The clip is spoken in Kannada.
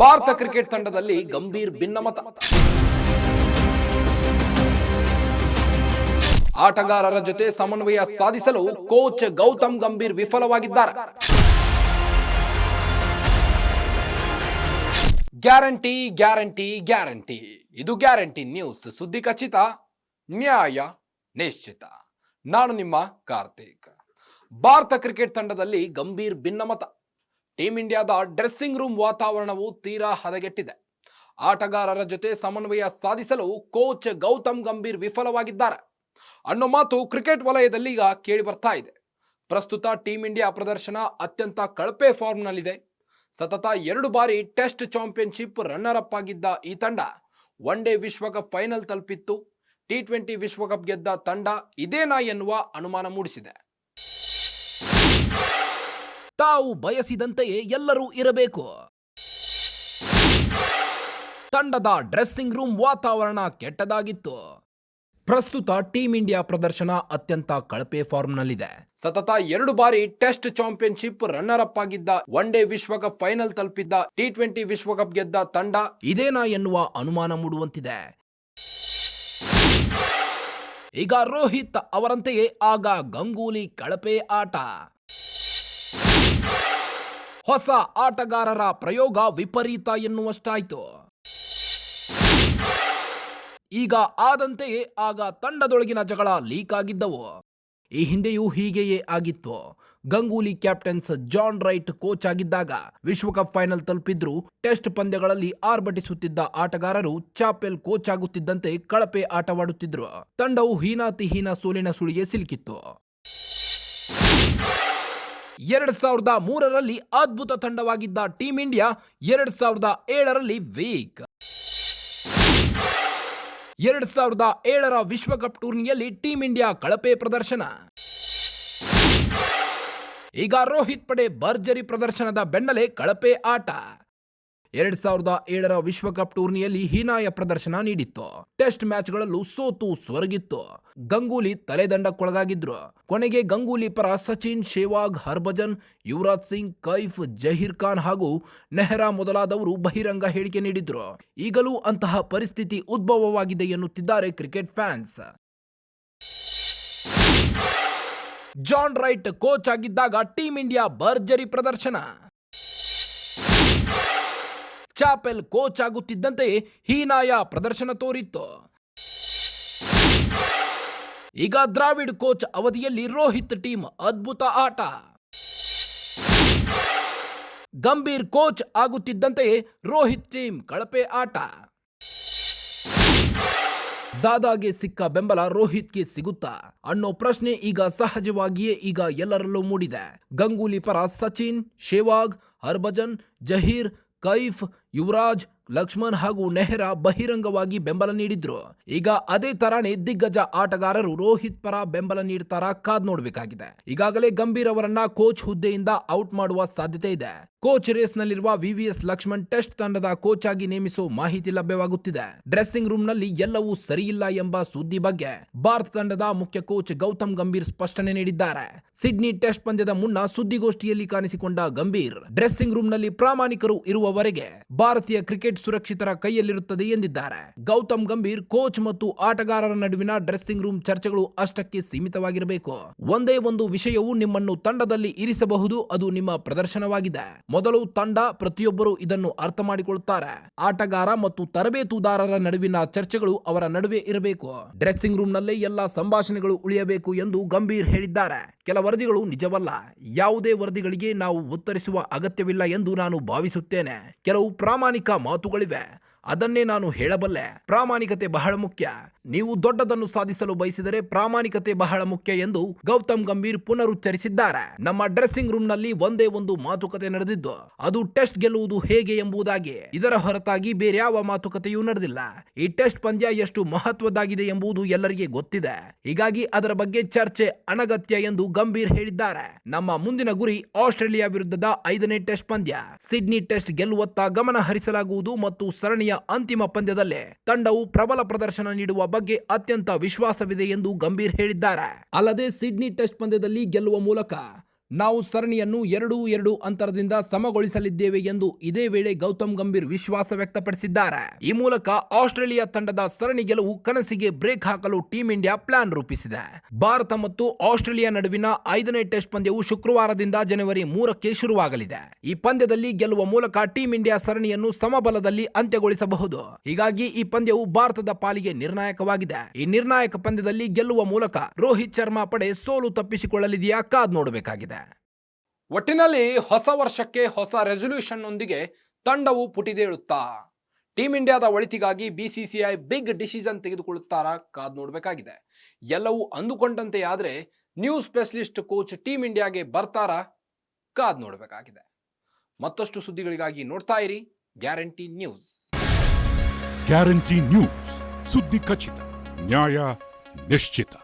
ಭಾರತ ಕ್ರಿಕೆಟ್ ತಂಡದಲ್ಲಿ ಗಂಭೀರ್ ಭಿನ್ನಮತ. ಆಟಗಾರರ ಜೊತೆ ಸಮನ್ವಯ ಸಾಧಿಸಲು ಕೋಚ್ ಗೌತಮ್ ಗಂಭೀರ್ ವಿಫಲವಾಗಿದ್ದಾರೆ. ಗ್ಯಾರಂಟಿ ಗ್ಯಾರಂಟಿ ಗ್ಯಾರಂಟಿ, ಇದು ಗ್ಯಾರಂಟಿ ನ್ಯೂಸ್. ಸುದ್ದಿ ಖಚಿತ, ನ್ಯಾಯ ನಿಶ್ಚಿತ. ನಾನು ನಿಮ್ಮ ಕಾರ್ತಿಕ್. ಭಾರತ ಕ್ರಿಕೆಟ್ ತಂಡದಲ್ಲಿ ಗಂಭೀರ್ ಭಿನ್ನಮತ. ಟೀಂ ಇಂಡಿಯಾದ ಡ್ರೆಸ್ಸಿಂಗ್ ರೂಮ್ ವಾತಾವರಣವು ತೀರಾ ಹದಗೆಟ್ಟಿದೆ. ಆಟಗಾರರ ಜೊತೆ ಸಮನ್ವಯ ಸಾಧಿಸಲು ಕೋಚ್ ಗೌತಮ್ ಗಂಭೀರ್ ವಿಫಲವಾಗಿದ್ದಾರೆ ಅನ್ನೋ ಮಾತು ಕ್ರಿಕೆಟ್ ವಲಯದಲ್ಲಿ ಈಗ ಕೇಳಿ ಬರ್ತಾ ಇದೆ. ಪ್ರಸ್ತುತ ಟೀಂ ಇಂಡಿಯಾ ಪ್ರದರ್ಶನ ಅತ್ಯಂತ ಕಳಪೆ ಫಾರ್ಮ್ನಲ್ಲಿದೆ. ಸತತ 2 ಬಾರಿ ಟೆಸ್ಟ್ ಚಾಂಪಿಯನ್ಶಿಪ್ ರನ್ನರ್ ಅಪ್ ಆಗಿದ್ದ ಈ ತಂಡ ಒನ್ ಡೇ ವಿಶ್ವಕಪ್ ಫೈನಲ್ ತಲುಪಿತ್ತು. T20 ವಿಶ್ವಕಪ್ ಗೆದ್ದ ತಂಡ ಇದೇನಾ ಎನ್ನುವ ಅನುಮಾನ ಮೂಡಿಸಿದೆ. ತಾವು ಬಯಸಿದಂತೆಯೇ ಎಲ್ಲರೂ ಇರಬೇಕು. ತಂಡದ ಡ್ರೆಸ್ಸಿಂಗ್ ರೂಮ್ ವಾತಾವರಣ ಕೆಟ್ಟದಾಗಿತ್ತು. ಪ್ರಸ್ತುತ ಟೀಂ ಇಂಡಿಯಾ ಪ್ರದರ್ಶನ ಅತ್ಯಂತ ಕಳಪೆ ಫಾರ್ಮ್ನಲ್ಲಿದೆ. ಸತತ 2 ಬಾರಿ ಟೆಸ್ಟ್ ಚಾಂಪಿಯನ್ಶಿಪ್ ರನ್ನರ್ ಅಪ್ ಆಗಿದ್ದ, ಒನ್ ಡೇ ವಿಶ್ವಕಪ್ ಫೈನಲ್ ತಲುಪಿದ್ದ, T20 ವಿಶ್ವಕಪ್ ಗೆದ್ದ ತಂಡ ಇದೇನಾ ಎನ್ನುವ ಅನುಮಾನ ಮೂಡುವಂತಿದೆ. ಈಗ ರೋಹಿತ್ ಅವರಂತೆಯೇ ಆಗ ಗಂಗೂಲಿ ಕಳಪೆ ಆಟ. ಹೊಸ ಆಟಗಾರರ ಪ್ರಯೋಗ ವಿಪರೀತ ಎನ್ನುವಷ್ಟಾಯ್ತು. ಈಗ ಆದಂತೆಯೇ ಆಗ ತಂಡದೊಳಗಿನ ಜಗಳ ಲೀಕ್ ಆಗಿದ್ದವು. ಈ ಹಿಂದೆಯೂ ಹೀಗೆಯೇ ಆಗಿತ್ತು. Ganguly captains John Wright coach ಆಗಿದ್ದಾಗ ವಿಶ್ವಕಪ್ ಫೈನಲ್ ತಲುಪಿದ್ರು. ಟೆಸ್ಟ್ ಪಂದ್ಯಗಳಲ್ಲಿ ಆರ್ಭಟಿಸುತ್ತಿದ್ದ ಆಟಗಾರರು ಚಾಪೆಲ್ ಕೋಚ್ ಆಗುತ್ತಿದ್ದಂತೆ ಕಳಪೆ ಆಟವಾಡುತ್ತಿದ್ರು. ತಂಡವು ಹೀನಾತಿಹೀನ ಸೋಲಿನ ಸುಳಿಗೆ ಸಿಲುಕಿತ್ತು. 2003ರಲ್ಲಿ ಅದ್ಭುತ ತಂಡವಾಗಿದ್ದ ಟೀಂ ಇಂಡಿಯಾ 2007ರಲ್ಲಿ ವೀಕ್. 2007ರ ವಿಶ್ವಕಪ್ ಟೂರ್ನಿಯಲ್ಲಿ ಟೀಂ ಇಂಡಿಯಾ ಕಳಪೆ ಪ್ರದರ್ಶನ. ಈಗ ರೋಹಿತ್ ಪಡೆ ಭರ್ಜರಿ ಪ್ರದರ್ಶನದ ಬೆನ್ನಲ್ಲೇ ಕಳಪೆ ಆಟ. 2007ರ ವಿಶ್ವಕಪ್ ಟೂರ್ನಿಯಲ್ಲಿ ಹೀನಾಯ ಪ್ರದರ್ಶನ ನೀಡಿತ್ತು. ಟೆಸ್ಟ್ ಮ್ಯಾಚ್ಗಳಲ್ಲೂ ಸೋತು ಸ್ವರ್ಗಿತ್ತು. ಗಂಗೂಲಿ ತಲೆದಂಡಕ್ಕೊಳಗಾಗಿದ್ರು. ಕೊನೆಗೆ ಗಂಗೂಲಿ ಪರ ಸಚಿನ್, ಶೇವಾಗ್, ಹರ್ಭಜನ್, ಯುವರಾಜ್ ಸಿಂಗ್, ಕೈಫ್, ಜಹೀರ್ ಖಾನ್ ಹಾಗೂ ನೆಹ್ರಾ ಮೊದಲಾದವರು ಬಹಿರಂಗ ಹೇಳಿಕೆ ನೀಡಿದ್ರು. ಈಗಲೂ ಅಂತಹ ಪರಿಸ್ಥಿತಿ ಉದ್ಭವವಾಗಿದೆ ಎನ್ನುತ್ತಿದ್ದಾರೆ cricket fans. John Wright coach ಆಗಿದ್ದಾಗ ಟೀಂ ಇಂಡಿಯಾ ಭರ್ಜರಿ ಪ್ರದರ್ಶನ. ಚಾಪೆಲ್ ಕೋಚ್ ಆಗುತ್ತಿದ್ದಂತೆ ಹೀನಾಯ ಪ್ರದರ್ಶನ ತೋರಿತ್ತು. ಈಗ ದ್ರಾವಿಡ್ ಕೋಚ್ ಅವಧಿಯಲ್ಲಿ ರೋಹಿತ್ ಟೀಮ್ ಅದ್ಭುತ ಆಟ. ಗಂಭೀರ್ ಕೋಚ್ ಆಗುತ್ತಿದ್ದಂತೆ ರೋಹಿತ್ ಟೀಮ್ ಕಳಪೆ ಆಟ. ದಾದಾಗೆ ಸಿಕ್ಕ ಬೆಂಬಲ ರೋಹಿತ್ಗೆ ಸಿಗುತ್ತಾ ಅನ್ನೋ ಪ್ರಶ್ನೆ ಈಗ ಸಹಜವಾಗಿಯೇ ಈಗ ಎಲ್ಲರಲ್ಲೂ ಮೂಡಿದೆ. ಗಂಗೂಲಿ ಪರ ಸಚಿನ್, ಶೇವಾಗ್, ಹರ್ಭಜನ್, ಜಹೀರ್, ಕೈಫ್, ಯುವರಾಜ್, ಲಕ್ಷ್ಮಣ್ ಹಾಗೂ ನೆಹ್ರಾ ಬಹಿರಂಗವಾಗಿ ಬೆಂಬಲ ನೀಡಿದ್ರು. ಈಗ ಅದೇ ತರಾನೇ ದಿಗ್ಗಜ ಆಟಗಾರರು ರೋಹಿತ್ ಪರ ಬೆಂಬಲ ನೀಡ್ತಾರಾ ಕಾದ್ ನೋಡಬೇಕಾಗಿದೆ. ಈಗಾಗಲೇ ಗಂಭೀರ್ ಅವರನ್ನ ಕೋಚ್ ಹುದ್ದೆಯಿಂದ ಔಟ್ ಮಾಡುವ ಸಾಧ್ಯತೆ ಇದೆ. ಕೋಚ್ ರೇಸ್ ನಲ್ಲಿರುವ VVS ಲಕ್ಷ್ಮಣ್ ಟೆಸ್ಟ್ ತಂಡದ ಕೋಚ್ ಆಗಿ ನೇಮಿಸೋ ಮಾಹಿತಿ ಲಭ್ಯವಾಗುತ್ತಿದೆ. ಡ್ರೆಸ್ಸಿಂಗ್ ರೂಮ್ ನಲ್ಲಿ ಎಲ್ಲವೂ ಸರಿಯಿಲ್ಲ ಎಂಬ ಸುದ್ದಿ ಬಗ್ಗೆ ಭಾರತ ತಂಡದ ಮುಖ್ಯ ಕೋಚ್ ಗೌತಮ್ ಗಂಭೀರ್ ಸ್ಪಷ್ಟನೆ ನೀಡಿದ್ದಾರೆ. ಸಿಡ್ನಿ ಟೆಸ್ಟ್ ಪಂದ್ಯದ ಮುನ್ನ ಸುದ್ದಿಗೋಷ್ಠಿಯಲ್ಲಿ ಕಾಣಿಸಿಕೊಂಡ ಗಂಭೀರ್, ಡ್ರೆಸ್ಸಿಂಗ್ ರೂಮ್ ನಲ್ಲಿ ಪ್ರಾಮಾಣಿಕರು ಇರುವವರೆಗೆ ಭಾರತೀಯ ಕ್ರಿಕೆಟ್ ಸುರಕ್ಷಿತರ ಕೈಯಲ್ಲಿರುತ್ತದೆ ಎಂದಿದ್ದಾರೆ. ಗೌತಮ್ ಗಂಭೀರ್ ಕೋಚ್ ಮತ್ತು ಆಟಗಾರರ ನಡುವಿನ ಡ್ರೆಸ್ಸಿಂಗ್ ರೂಮ್ ಚರ್ಚೆಗಳು ಅಷ್ಟಕ್ಕೆ ಸೀಮಿತವಾಗಿರಬೇಕು. ಒಂದೇ ಒಂದು ವಿಷಯವು ನಿಮ್ಮನ್ನು ತಂಡದಲ್ಲಿ ಇರಿಸಬಹುದು, ಅದು ನಿಮ್ಮ ಪ್ರದರ್ಶನವಾಗಿದೆ. ಮೊದಲು ತಂಡ ಪ್ರತಿಯೊಬ್ಬರು ಇದನ್ನು ಅರ್ಥ ಮಾಡಿಕೊಳ್ಳುತ್ತಾರೆ. ಆಟಗಾರ ಮತ್ತು ತರಬೇತುದಾರರ ನಡುವಿನ ಚರ್ಚೆಗಳು ಅವರ ನಡುವೆ ಇರಬೇಕು. ಡ್ರೆಸ್ಸಿಂಗ್ ರೂಮ್ ನಲ್ಲೇ ಎಲ್ಲಾ ಸಂಭಾಷಣೆಗಳು ಉಳಿಯಬೇಕು ಎಂದು ಗಂಭೀರ್ ಹೇಳಿದ್ದಾರೆ. ಕೆಲ ವರದಿಗಳು ನಿಜವಲ್ಲ. ಯಾವುದೇ ವರದಿಗಳಿಗೆ ನಾವು ಉತ್ತರಿಸುವ ಅಗತ್ಯವಿಲ್ಲ ಎಂದು ನಾನು ಭಾವಿಸುತ್ತೇನೆ. ಕೆಲವು ಪ್ರಾಮಾಣಿಕ ಮಾತುಗಳಿವೆ, ಅದನ್ನೇ ನಾನು ಹೇಳಬಲ್ಲೆ. ಪ್ರಾಮಾಣಿಕತೆ ಬಹಳ ಮುಖ್ಯ. ನೀವು ದೊಡ್ಡದನ್ನು ಸಾಧಿಸಲು ಬಯಸಿದರೆ ಪ್ರಾಮಾಣಿಕತೆ ಬಹಳ ಮುಖ್ಯ ಎಂದು ಗೌತಮ್ ಗಂಭೀರ್ ಪುನರುಚ್ಚರಿಸಿದ್ದಾರೆ. ನಮ್ಮ ಡ್ರೆಸ್ಸಿಂಗ್ ರೂಮ್ ನಲ್ಲಿ ಒಂದೇ ಒಂದು ಮಾತುಕತೆ ನಡೆದಿದ್ದು, ಅದು ಟೆಸ್ಟ್ ಗೆಲ್ಲುವುದು ಹೇಗೆ ಎಂಬುದಾಗಿ. ಇದರ ಹೊರತಾಗಿ ಬೇರೆ ಯಾವ ಮಾತುಕತೆಯೂ ನಡೆದಿಲ್ಲ. ಈ ಟೆಸ್ಟ್ ಪಂದ್ಯ ಎಷ್ಟು ಮಹತ್ವದ್ದಾಗಿದೆ ಎಂಬುದು ಎಲ್ಲರಿಗೆ ಗೊತ್ತಿದೆ. ಹೀಗಾಗಿ ಅದರ ಬಗ್ಗೆ ಚರ್ಚೆ ಅನಗತ್ಯ ಎಂದು ಗಂಭೀರ್ ಹೇಳಿದ್ದಾರೆ. ನಮ್ಮ ಮುಂದಿನ ಗುರಿ ಆಸ್ಟ್ರೇಲಿಯಾ ವಿರುದ್ಧದ 5ನೇ ಟೆಸ್ಟ್ ಪಂದ್ಯ. ಸಿಡ್ನಿ ಟೆಸ್ಟ್ ಗೆಲ್ಲುವತ್ತ ಗಮನ ಹರಿಸಲಾಗುವುದು ಮತ್ತು ಸರಣಿಯ ಅಂತಿಮ ಪಂದ್ಯದಲ್ಲೇ ತಂಡವು ಪ್ರಬಲ ಪ್ರದರ್ಶನ ನೀಡುವ ಬಗ್ಗೆ ಅತ್ಯಂತ ವಿಶ್ವಾಸವಿದೆ ಎಂದು ಗಂಭೀರ್ ಹೇಳಿದ್ದಾರೆ. ಅಲ್ಲದೆ ಸಿಡ್ನಿ ಟೆಸ್ಟ್ ಪಂದ್ಯದಲ್ಲಿ ಗೆಲ್ಲುವ ಮೂಲಕ ನಾವು ಸರಣಿಯನ್ನು 2-2 ಅಂತರದಿಂದ ಸಮಗೊಳಿಸಲಿದ್ದೇವೆ ಎಂದು ಇದೇ ವೇಳೆ ಗೌತಮ್ ಗಂಭೀರ್ ವಿಶ್ವಾಸ ವ್ಯಕ್ತಪಡಿಸಿದ್ದಾರೆ. ಈ ಮೂಲಕ ಆಸ್ಟ್ರೇಲಿಯಾ ತಂಡದ ಸರಣಿ ಗೆಲುವು ಕನಸಿಗೆ ಬ್ರೇಕ್ ಹಾಕಲು ಟೀಂ ಇಂಡಿಯಾ ಪ್ಲಾನ್ ರೂಪಿಸಿದೆ. ಭಾರತ ಮತ್ತು ಆಸ್ಟ್ರೇಲಿಯಾ ನಡುವಿನ 5ನೇ ಟೆಸ್ಟ್ ಪಂದ್ಯವು ಶುಕ್ರವಾರದಿಂದ ಜನವರಿ 3ಕ್ಕೆ ಶುರುವಾಗಲಿದೆ. ಈ ಪಂದ್ಯದಲ್ಲಿ ಗೆಲ್ಲುವ ಮೂಲಕ ಟೀಂ ಇಂಡಿಯಾ ಸರಣಿಯನ್ನು ಸಮಬಲದಲ್ಲಿ ಅಂತ್ಯಗೊಳಿಸಬಹುದು. ಹೀಗಾಗಿ ಈ ಪಂದ್ಯವು ಭಾರತದ ಪಾಲಿಗೆ ನಿರ್ಣಾಯಕವಾಗಿದೆ. ಈ ನಿರ್ಣಾಯಕ ಪಂದ್ಯದಲ್ಲಿ ಗೆಲ್ಲುವ ಮೂಲಕ ರೋಹಿತ್ ಶರ್ಮಾ ಪಡೆ ಸೋಲು ತಪ್ಪಿಸಿಕೊಳ್ಳಲಿದೆಯಾ ಕಾದ್ ನೋಡಬೇಕಾಗಿದೆ. ಒಟ್ಟಿನಲ್ಲಿ ಹೊಸ ವರ್ಷಕ್ಕೆ ಹೊಸ ರೆಸಲ್ಯೂಷನ್ ನೊಂದಿಗೆ ತಂಡವು ಪುಟಿದೇಳುತ್ತಾ ಟೀಂ ಇಂಡಿಯಾದ ಒಳಿತಿಗಾಗಿ ಬಿಸಿಸಿಐ ಬಿಗ್ ಡಿಸಿಷನ್ ತೆಗೆದುಕೊಳ್ಳುತ್ತಾರಾ ಕಾದ್ ನೋಡಬೇಕಾಗಿದೆ. ಎಲ್ಲವೂ ಅಂದುಕೊಂಡಂತೆ ಆದ್ರೆ ನ್ಯೂ ಸ್ಪೆಷಲಿಸ್ಟ್ ಕೋಚ್ ಟೀಂ ಇಂಡಿಯಾಗೆ ಬರ್ತಾರಾ ಕಾದ್ ನೋಡಬೇಕಾಗಿದೆ. ಮತ್ತಷ್ಟು ಸುದ್ದಿಗಳಿಗಾಗಿ ನೋಡ್ತಾ ಇರಿ ಗ್ಯಾರಂಟಿ ನ್ಯೂಸ್. ಗ್ಯಾರಂಟಿ ನ್ಯೂಸ್, ಸುದ್ದಿ ಖಚಿತ, ನ್ಯಾಯ ನಿಶ್ಚಿತ.